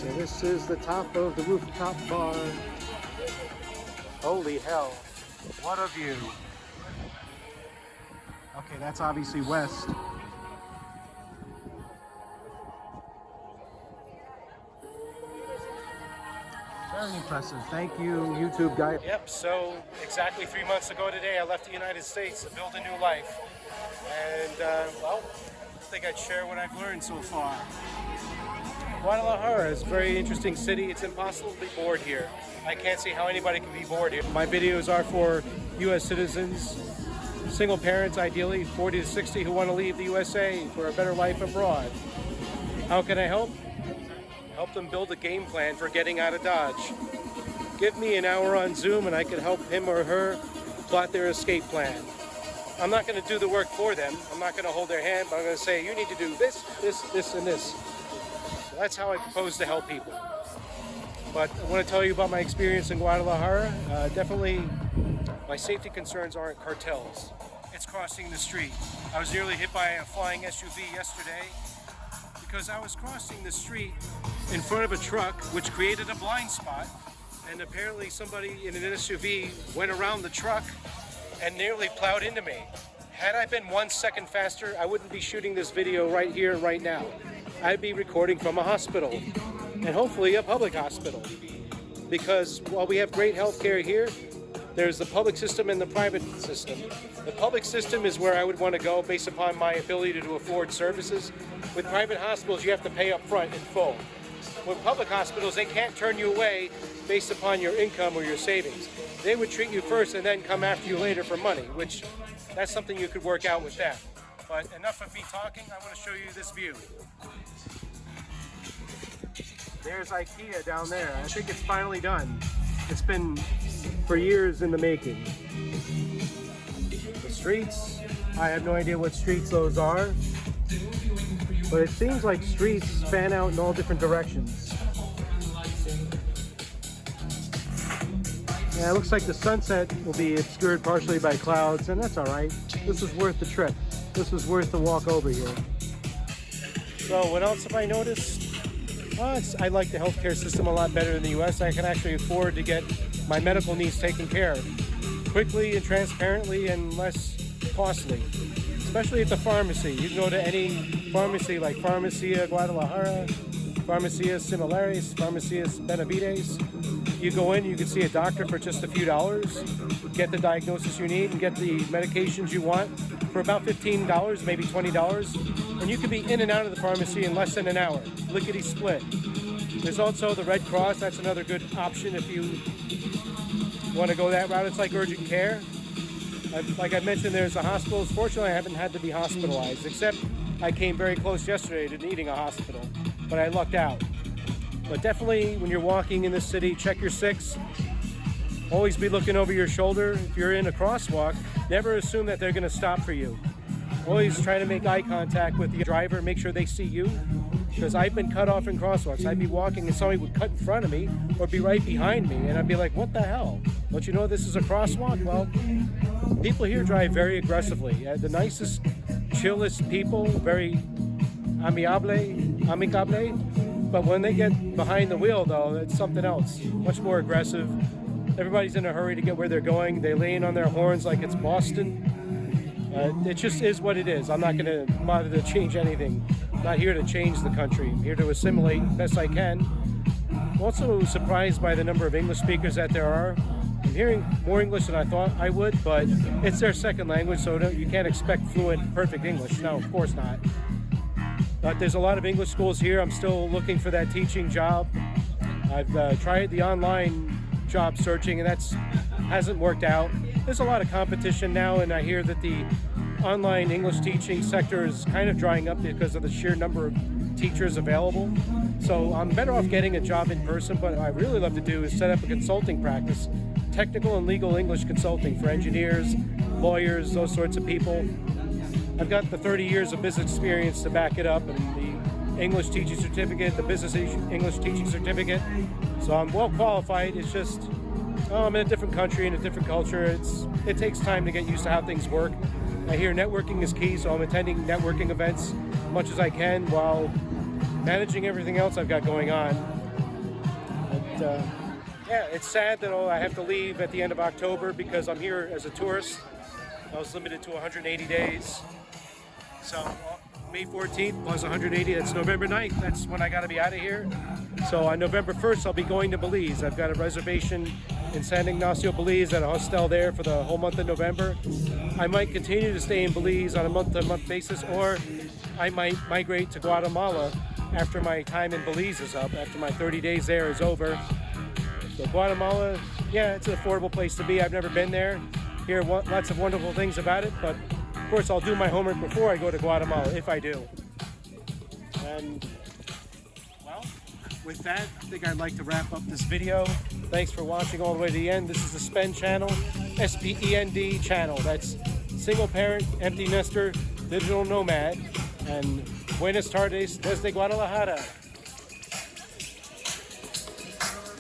So this is the top of the rooftop bar. Holy hell, what a view. Okay, that's obviously west. Very impressive. Thank you, YouTube guy. Yep, so exactly 3 months ago today, I left the United States to build a new life. And, well, I think I'd share what I've learned so far. Guadalajara is a very interesting city. It's impossible to be bored here. I can't see how anybody can be bored here. My videos are for U.S. citizens, single parents, ideally 40 to 60, who want to leave the USA for a better life abroad. How can I help? Help them build a game plan for getting out of Dodge. Give me an hour on Zoom and I can help him or her plot their escape plan. I'm not going to do the work for them. I'm not going to hold their hand, but I'm going to say, you need to do this, this, this, and this. So that's how I propose to help people. But I want to tell you about my experience in Guadalajara. Definitely, my safety concerns aren't cartels. It's crossing the street. I was nearly hit by a flying SUV yesterday because I was crossing the street in front of a truck, which created a blind spot. And apparently somebody in an SUV went around the truck and nearly plowed into me. Had I been 1 second faster, I wouldn't be shooting this video right here, right now. I'd be recording from a hospital, and hopefully a public hospital. Because while we have great healthcare here, there's the public system and the private system. The public system is where I would want to go based upon my ability to afford services. With private hospitals, you have to pay up front in full. With public hospitals, they can't turn you away based upon your income or your savings. They would treat you first and then come after you later for money, which that's something you could work out with them. But enough of me talking, I want to show you this view. There's IKEA down there. I think it's finally done. It's been for years in the making. The streets, I have no idea what streets those are, but it seems like streets span out in all different directions. Yeah, it looks like the sunset will be obscured partially by clouds, and that's all right. This is worth the trip. This was worth the walk over here. So what else have I noticed? Well, I like the healthcare system a lot better in the US. I can actually afford to get my medical needs taken care of quickly and transparently and less costly. Especially at the pharmacy. You can go to any pharmacy like Farmacia Guadalajara, Farmacia Similares, Farmacia Benavides. You go in, you can see a doctor for just a few dollars, get the diagnosis you need, and get the medications you want for about $15, maybe $20. And you can be in and out of the pharmacy in less than an hour, lickety split. There's also the Red Cross. That's another good option if you want to go that route. It's like urgent care. Like I mentioned, there's the hospitals. Fortunately, I haven't had to be hospitalized, except I came very close yesterday to needing a hospital, but I lucked out. But definitely, when you're walking in the city, check your six. Always be looking over your shoulder. If you're in a crosswalk, never assume that they're going to stop for you. Always try to make eye contact with the driver, make sure they see you. Because I've been cut off in crosswalks. I'd be walking and somebody would cut in front of me or be right behind me. And I'd be like, what the hell? Don't you know this is a crosswalk? Well, people here drive very aggressively. The nicest, chillest people, very amicable. But when they get behind the wheel, though, it's something else. Much more aggressive. Everybody's in a hurry to get where they're going. They lean on their horns like it's Boston. It just is what it is. I'm not going to bother to change anything. I'm not here to change the country. I'm here to assimilate best I can. I'm also surprised by the number of English speakers that there are. I'm hearing more English than I thought I would, but it's their second language, so you can't expect fluent, perfect English. No, of course not. But there's a lot of English schools here. I'm still looking for that teaching job. I've tried the online job searching, and that's hasn't worked out. There's a lot of competition now, and I hear that the online English teaching sector is kind of drying up because of the sheer number of teachers available. So I'm better off getting a job in person, but what I really love to do is set up a consulting practice, technical and legal English consulting for engineers, lawyers, those sorts of people. I've got the 30 years of business experience to back it up, and the English teaching certificate, the business English teaching certificate. So I'm well qualified. It's just, I'm in a different country, in a different culture. It takes time to get used to how things work. I hear networking is key, so I'm attending networking events as much as I can while managing everything else I've got going on. yeah, it's sad that I have to leave at the end of October because I'm here as a tourist. I was limited to 180 days. So May 14th plus 180, that's November 9th. That's when I got to be out of here. So on November 1st, I'll be going to Belize. I've got a reservation in San Ignacio, Belize at a hostel there for the whole month of November. I might continue to stay in Belize on a month-to-month basis, or I might migrate to Guatemala after my time in Belize is up, after my 30 days there is over. So Guatemala, yeah, it's an affordable place to be. I've never been there. Hear lots of wonderful things about it, but of course I'll do my homework before I go to Guatemala, if I do. And, well, with that, I think I'd like to wrap up this video. Thanks for watching all the way to the end. This is the Spend channel, SPEND channel. That's single parent, empty nester, digital nomad, and buenas tardes desde Guadalajara.